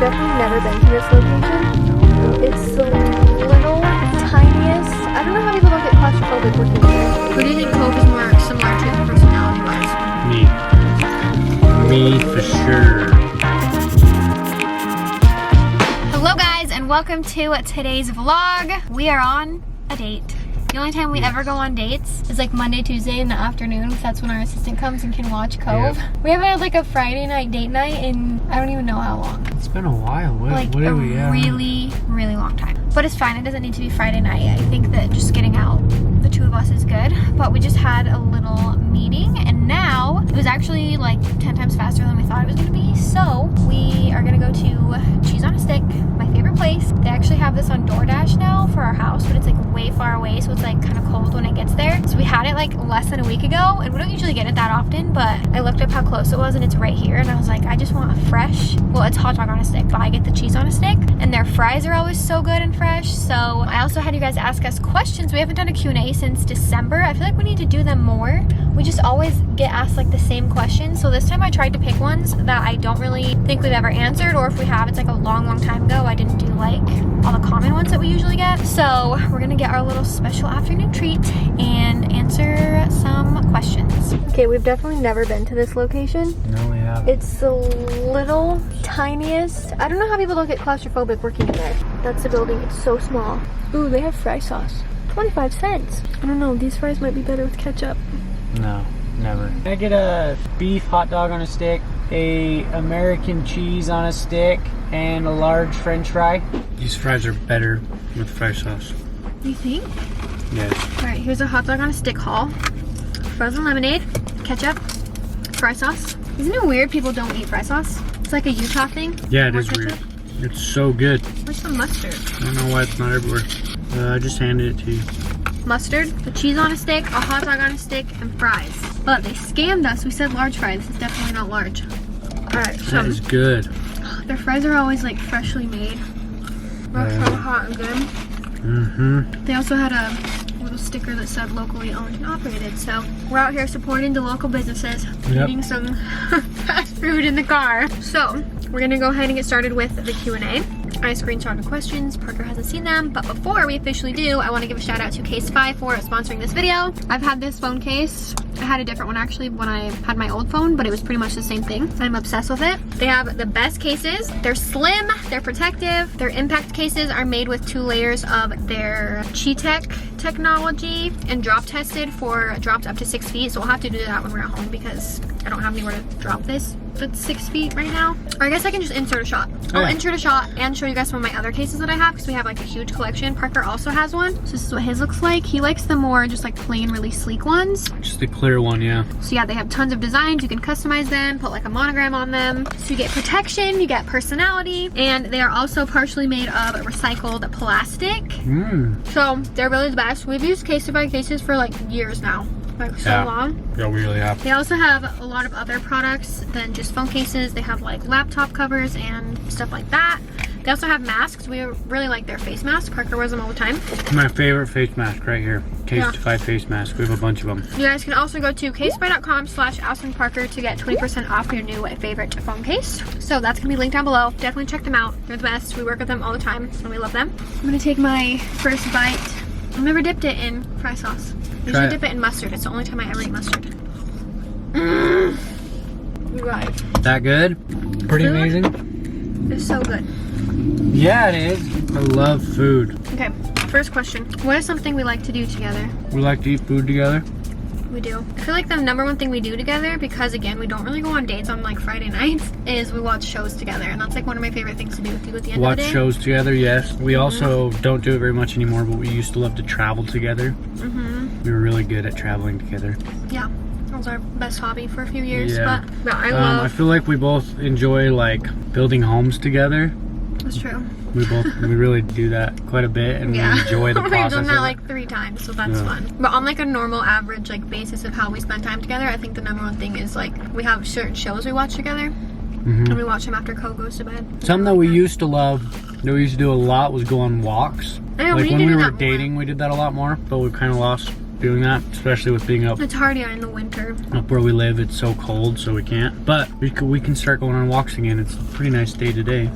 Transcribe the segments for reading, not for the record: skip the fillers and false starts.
definitely never been to this location. It's the little tiniest. I don't know how people don't get claustrophobic working here. Who do you think Cove is more similar to personality-wise? Me for sure. Hello guys, and welcome to today's vlog. We are on a date. The only time we ever go on dates is like Monday, Tuesday in the afternoon, because that's when our assistant comes and can watch Cove. We haven't had like a Friday night date night in I don't even know how long. It's been a while. What are we at? Really long time. But it's fine, it doesn't need to be Friday night. I think that just getting out, the two of us, is good. But we just had a little meeting, and now it was actually like 10 times faster than we thought it was gonna be. So we are gonna go to Cheese on a Stick, my favorite place. They actually have this on DoorDash now for our house, but it's like way far away, so it's like kind of cold when it gets there. So we had it like less than a week ago, and we don't usually get it that often, but I looked up how close it was and it's right here, and I was like, I just want a fresh, well, it's hot dog on a stick, but I get the cheese on a stick, and their fries are always so good and fresh. So I also had you guys ask us questions. We haven't done a Q&A since December. I feel like we need to do them more. We just always get asked like the same questions. So this time I tried to pick ones that I don't really think we've ever answered, or if we have, it's like a long time ago. I didn't do like all the common ones that we usually get. So we're gonna get our little special afternoon treat and answer some questions. Okay, we've definitely never been to this location. No, we haven't. It's the little tiniest. I don't know how people don't get claustrophobic working in there. That's the building. It's so small. Ooh, they have fry sauce. 25 cents. I don't know, these fries might be better with ketchup. No, never. Can I get a beef hot dog on a stick, a American cheese on a stick, and a large French fry? These fries are better with fry sauce. You think? Yes. Alright, here's a hot dog on a stick haul. Frozen lemonade, ketchup, fry sauce. Isn't it weird people don't eat fry sauce? It's like a Utah thing. Yeah, it is weird. It's so good. Where's the mustard? I don't know why it's not everywhere. I just handed it to you. Mustard, the cheese on a stick, a hot dog on a stick, and fries. But they scammed us. We said large fry. This is definitely not large. Alright, so That is good. their fries are always like freshly made. They're so hot and good. Mm-hmm. They also had a little sticker that said locally owned and operated. So we're out here supporting the local businesses, eating some fast food in the car. So we're gonna go ahead and get started with the Q&A. I screenshotted questions. Parker hasn't seen them, but before we officially do, I want to give a shout out to Case 5 for sponsoring this video. I've had this phone case. I had a different one actually when I had my old phone, but it was pretty much the same thing. I'm obsessed with it. They have the best cases. They're slim, they're protective. Their impact cases are made with 2 layers of their Chi-Tech technology and drop tested for drops up to 6 feet. So we'll have to do that when we're at home because I don't have anywhere to drop this that's 6 feet right now. Or I guess I can just insert a shot. I'll insert a shot and show you guys some of my other cases that I have because we have like a huge collection. Parker also has one. So this is what his looks like. He likes the more just like plain, really sleek ones. Just the clear one, yeah. So yeah, they have tons of designs. You can customize them, put like a monogram on them. So you get protection, you get personality, and they are also partially made of recycled plastic. So they're really the best. We've used Caseify cases for like years now. Like so long. Yeah, we really have. They also have a lot of other products than just phone cases. They have like laptop covers and stuff like that. They also have masks. We really like their face masks. Parker wears them all the time. My favorite face mask right here. Caseify face mask. We have a bunch of them. You guys can also go to caseify.com/AspynParker to get 20% off your new favorite phone case. So that's gonna be linked down below. Definitely check them out. They're the best. We work with them all the time and we love them. I'm gonna take my first bite. I've never dipped it in fry sauce. I usually dip it in mustard. It's the only time I ever eat mustard. You guys. That good? Pretty amazing. It's so good. Yeah, it is. I love food. Okay, first question. What is something we like to do together? We like to eat food together. We do. I feel like the #1 thing we do together, because again, we don't really go on dates on like Friday nights, is we watch shows together. And that's like one of my favorite things to do with you at the end of the day. Watch shows together, yes. We also don't do it very much anymore, but we used to love to travel together. We were really good at traveling together. Yeah, that was our best hobby for a few years. Yeah. But I feel like we both enjoy like building homes together. That's true. We really do that quite a bit, and we enjoy the process. We've done that of like 3 times, so that's fun. But on like a normal average like basis of how we spend time together, I think the #1 thing is like we have certain shows we watch together, and we watch them after Co goes to bed. Something that we used to love, that we used to do a lot, was go on walks. I know, like we when need to we do were that more. dating, we did that a lot more, but we kind of lost doing that, especially with being up It's hard, yeah, in the winter. up where we live. It's so cold, so we can't. But we can start going on walks again. It's a pretty nice day today.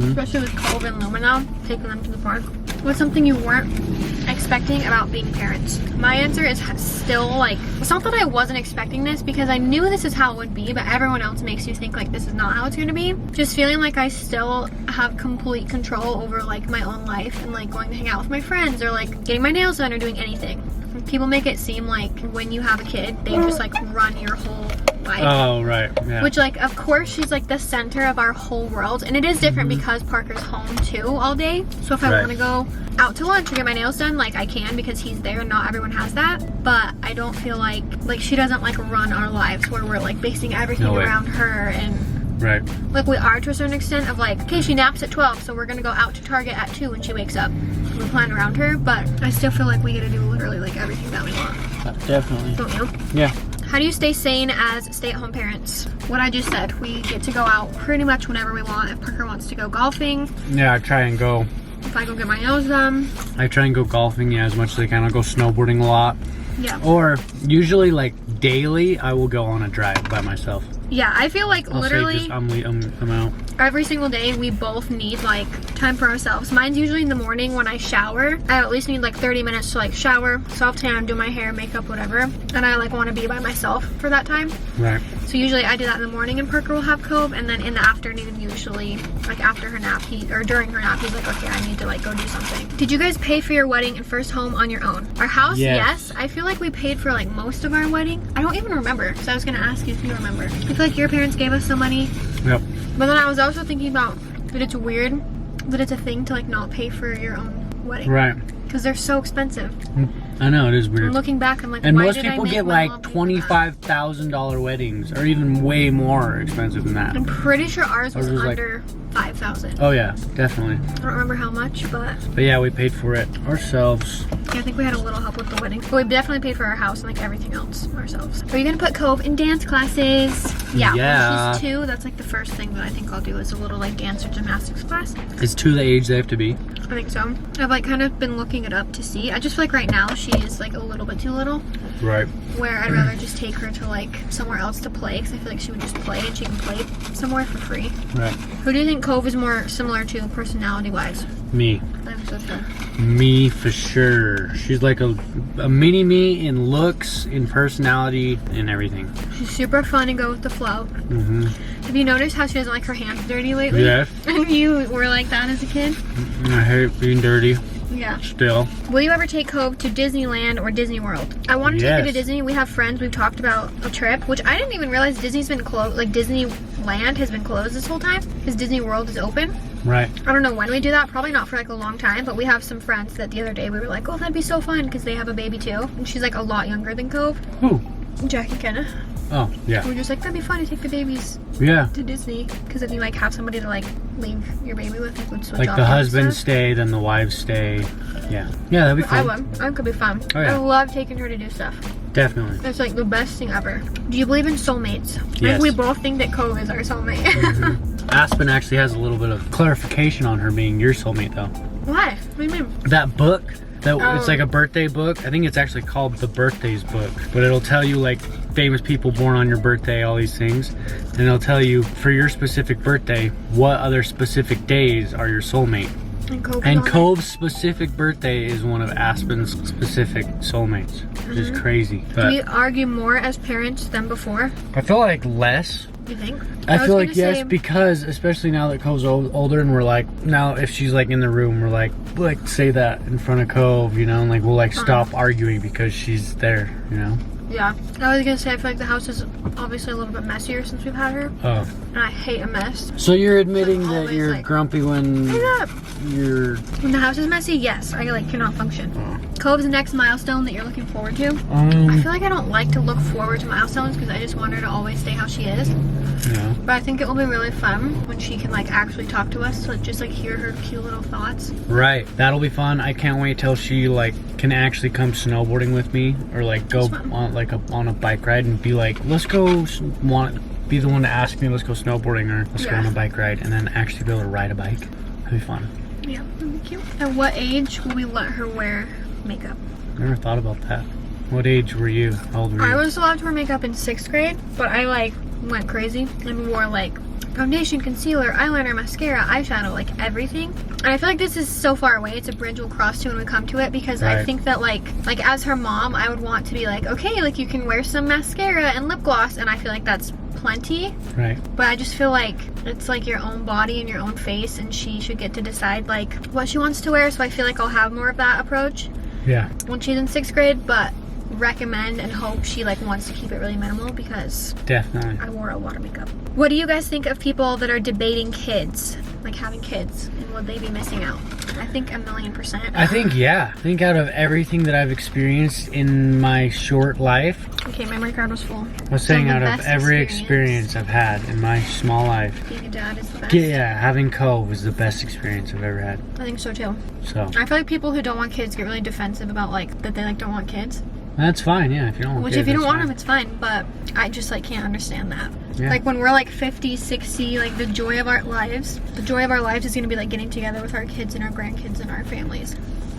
Especially with Cove and Lumina, taking them to the park. What's something you weren't expecting about being parents? My answer is still like, it's not that I wasn't expecting this because I knew this is how it would be, but everyone else makes you think like this is not how it's going to be. Just feeling like I still have complete control over like my own life and like going to hang out with my friends or like getting my nails done or doing anything. People make it seem like when you have a kid, they just like run your whole life. Oh, right. Yeah. Which, like, of course, she's like the center of our whole world, and it is different because Parker's home too all day. So if I want to go out to lunch or get my nails done, like I can because he's there. And not everyone has that, but I don't feel like she doesn't like run our lives where we're like basing everything around her and. Right. Like we are to a certain extent of like, okay, she naps at 12, so we're gonna go out to Target at 2 when she wakes up. We plan around her, but I still feel like we get to do literally like everything that we want. Definitely. Don't you? Yeah. How do you stay sane as stay-at-home parents? What I just said, we get to go out pretty much whenever we want. If Parker wants to go golfing. Yeah, I try and go. If I go get my nails done. I try and go golfing, yeah, as much as I can. I'll go snowboarding a lot. Yeah. Or usually like daily, I will go on a drive by myself. Yeah, I feel like I'll literally say just, I'm out. every single day we both need like time for ourselves. Mine's usually in the morning when I shower. I at least need like 30 minutes to like shower, self-tan, do my hair, makeup, whatever. And I like want to be by myself for that time. Right. So usually I do that in the morning and Parker will have Cove, and then in the afternoon usually, like after her nap, or during her nap, he's like, okay, I need to like go do something. Did you guys pay for your wedding and first home on your own? Our house, yes. I feel like we paid for like most of our wedding. I don't even remember, so I was gonna ask you if you remember. I feel like your parents gave us some money. Yep. But then I was also thinking about that it's weird that it's a thing to like not pay for your own wedding. Right. Because they're so expensive. I know, it is weird. And looking back, I'm like, and why most did I people make get my like mom pay for that? $25,000 weddings, or even way more expensive than that. I'm pretty sure ours was Ours was under 5,000. Oh yeah, definitely. I don't remember how much, but yeah, we paid for it ourselves. I think we had a little help with the wedding. But we definitely paid for our house and like everything else ourselves. Are you gonna put Cove in dance classes? Yeah. When she's 2, that's like the first thing that I think I'll do is a little like dance or gymnastics class. Is 2 the age they have to be? I think so. I've like kind of been looking it up to see. I just feel like right now she is like a little bit too little. Right. Where I'd rather just take her to like somewhere else to play, because I feel like she would just play and she can play somewhere for free. Right. Who do you think Cove is more similar to personality wise? Me. I think so too. Me for sure. She's like a mini me in looks, in personality, in everything. She's super fun and go with the flow. Have you noticed how she doesn't like her hands dirty lately? Yes. And you were like that as a kid? I hate being dirty. Yeah. Still. Will you ever take Cove to Disneyland or Disney World? I want to take her to Disney. We have friends. We've talked about a trip, which I didn't even realize Disney's been closed. Like Disneyland has been closed this whole time because Disney World is open. Right. I don't know when we do that. Probably not for like a long time, but we have some friends that the other day we were like, oh, that'd be so fun because they have a baby too. And she's like a lot younger than Cove. Who? Jack and Kenna. Oh, yeah. We're just like, that'd be fun to take the babies Yeah. to Disney, because if you like have somebody to like leave your baby with, like would switch Like off the and husbands stuff. stay, then the wives stay. Yeah. Yeah, that'd be I fun. would. It could be fun. Oh, yeah. I love taking her to do stuff. Definitely. It's like the best thing ever. Do you believe in soulmates? I Yes. think we both think that Cove is our soulmate. Aspyn actually has a little bit of clarification on her being your soulmate though. Why? What do you mean? That book, it's like a birthday book. I think it's actually called The Birthdays Book, but it'll tell you like famous people born on your birthday, all these things, and it'll tell you for your specific birthday what other specific days are your soulmate. And Cove's specific birthday is one of Aspyn's specific soulmates, which is crazy. Do But we argue more as parents than before? I feel like less. You think? I was feel like gonna yes, say- because especially now that Cove's older, and we're like, now if she's like in the room, we're like say that in front of Cove, you know, and like we'll like stop arguing because she's there, you know. Yeah. I was gonna say I feel like the house is obviously a little bit messier since we've had her, Oh, and I hate a mess. so you're admitting that always, you're like- grumpy when you're. When the house is messy, yes, I like cannot function. Cove's the next milestone that you're looking forward to. I Um. feel like I don't like to look forward to milestones because I just want her to always stay how she is. Yeah. But I think it will be really fun when she can like actually talk to us, to just like hear her cute little thoughts. Right. That'll be fun. I can't wait till she like can actually come snowboarding with me, or like go on like on a bike ride and be like, let's go. Be the one to ask me, let's go snowboarding, or let's go on a bike ride, and then actually be able to ride a bike. That'd be fun. Yeah, that'd be cute. At what age will we let her wear makeup? Never thought about that. What age were you? How old were you? I was allowed to wear makeup in 6th grade, but I like went crazy and wore like foundation, concealer, eyeliner, mascara, eyeshadow, like everything. And I feel like this is so far away. It's a bridge we'll cross to when we come to it, because I think that like as her mom, I would want to be like, okay, like you can wear some mascara and lip gloss, and I feel like that's plenty. Right. But I just feel like it's like your own body and your own face, and she should get to decide like what she wants to wear. So I feel like I'll have more of that approach. Yeah. When she's in 6th grade, but recommend and hope she like wants to keep it really minimal, because definitely I wore a lot of makeup. What do you guys think of people that are debating kids, like having kids, and would they be missing out? I think 1,000,000%. I think, yeah. I think out of everything that I've experienced in my short life, okay, memory card was full. I was saying out of every experience I've had in my small life, being a dad is the best. yeah, having Cove was the best experience I've ever had. I think so too. So I feel like people who don't want kids get really defensive about like that they like don't want kids. that's fine, yeah, if you don't want Which kids, if you don't that's want fine. them, it's fine, but I just like can't understand that. Yeah. Like when we're like 50, 60, like the joy of our lives is gonna be like getting together with our kids and our grandkids and our families.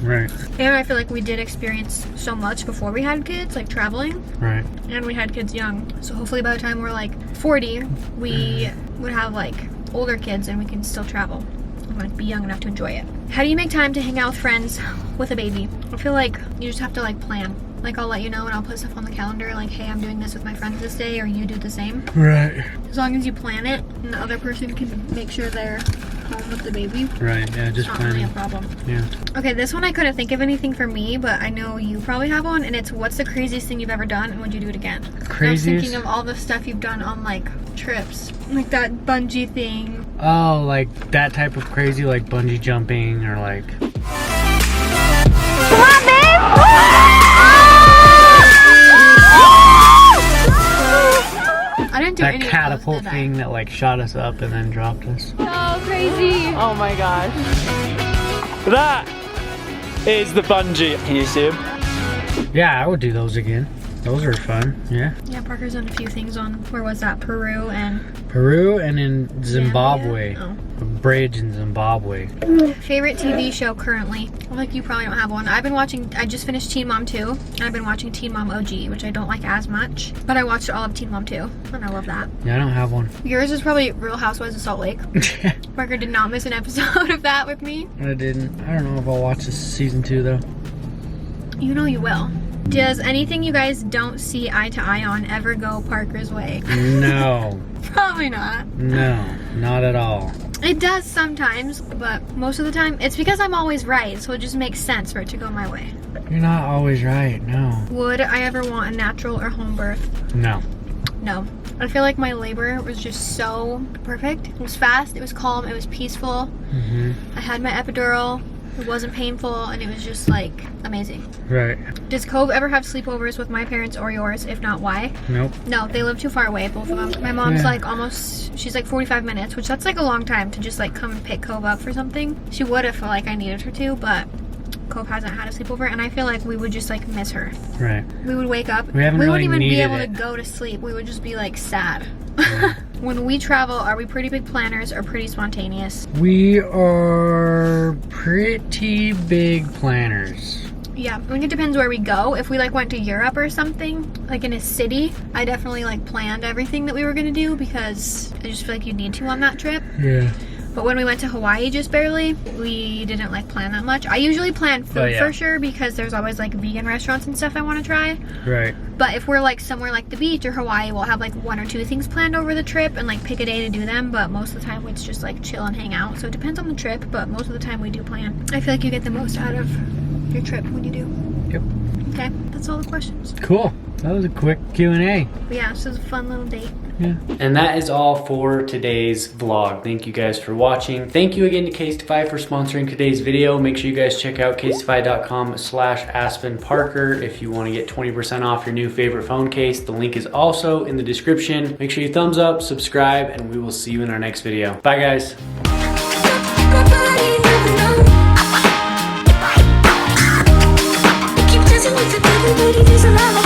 Right. And I feel like we did experience so much before we had kids, like traveling. Right. And we had kids young. So hopefully by the time we're like 40, we would have like older kids and we can still travel. And like be young enough to enjoy it. How do you make time to hang out with friends with a baby? I feel like you just have to like plan. Like I'll let you know and I'll put stuff on the calendar like, hey, I'm doing this with my friends this day, or you do the same. Right. As long as you plan it and the other person can make sure they're home with the baby. Right, yeah, just It's not really planning. a problem. Yeah. Okay, this one I couldn't think of anything for me, but I know you probably have one, and it's what's the craziest thing you've ever done and would you do it again? Craziest? I was thinking of all the stuff you've done on like trips. Like that bungee thing. Oh, like that type of crazy, like bungee jumping or like... Come on, babe! I didn't do that any catapult of those, thing that like shot us up and then dropped us. So crazy. Oh my gosh. That is the bungee. Can you see him? Yeah, I would do those again. Those are fun, yeah. Yeah, Parker's done a few things on, where was that? Peru and in Zimbabwe. Zambia? A bridge in Zimbabwe. Favorite TV show currently? I feel like you probably don't have one. I just finished Teen Mom 2, and I've been watching Teen Mom OG, which I don't like as much, but I watched all of Teen Mom 2, and I love that. Yeah, I don't have one. Yours is probably Real Housewives of Salt Lake. Parker did not miss an episode of that with me. I didn't. I don't know if I'll watch this season 2 though. You know you will. Does anything you guys don't see eye to eye on ever go Parker's way? No. Probably not. No, not at all. It does sometimes, but most of the time, it's because I'm always right, so it just makes sense for it to go my way. You're not always right, no. Would I ever want a natural or home birth? No. No. I feel like my labor was just so perfect. It was fast, it was calm, it was peaceful. Mm-hmm. I had my epidural. It wasn't painful, and it was just like amazing. Right. Does Cove ever have sleepovers with my parents or yours? If not, why? Nope. No, they live too far away, both of them. My mom's Yeah. like she's like 45 minutes, which that's like a long time to just like come and pick Cove up for something. She would if like I needed her to, but Cove hasn't had a sleepover, and I feel like we would just like miss her. Right. We would wake up. We haven't wouldn't really even be needed able it. to go to sleep. We would just be like sad. When we travel, are we pretty big planners or pretty spontaneous? We are pretty big planners. Yeah, I think it depends where we go. If we like went to Europe or something, like in a city, I definitely like planned everything that we were gonna do, because I just feel like you need to on that trip. Yeah. But when we went to Hawaii just barely, we didn't like plan that much. I usually plan food for sure, because there's always like vegan restaurants and stuff I want to try. Right. But if we're like somewhere like the beach or Hawaii, we'll have like 1 or 2 things planned over the trip and like pick a day to do them. But most of the time it's just like chill and hang out. So it depends on the trip, but most of the time we do plan. I feel like you get the most out of your trip when you do. Yep. Okay, that's all the questions. Cool. That was a quick Q&A. But yeah, this was a fun little date. Yeah. And that is all for today's vlog. Thank you guys for watching. Thank you again to Casetify for sponsoring today's video. Make sure you guys check out casetify.com/AspynParker if you want to get 20% off your new favorite phone case. The link is also in the description. Make sure you thumbs up, subscribe, and we will see you in our next video. Bye guys. Keep dancing with the baby, there's a lot.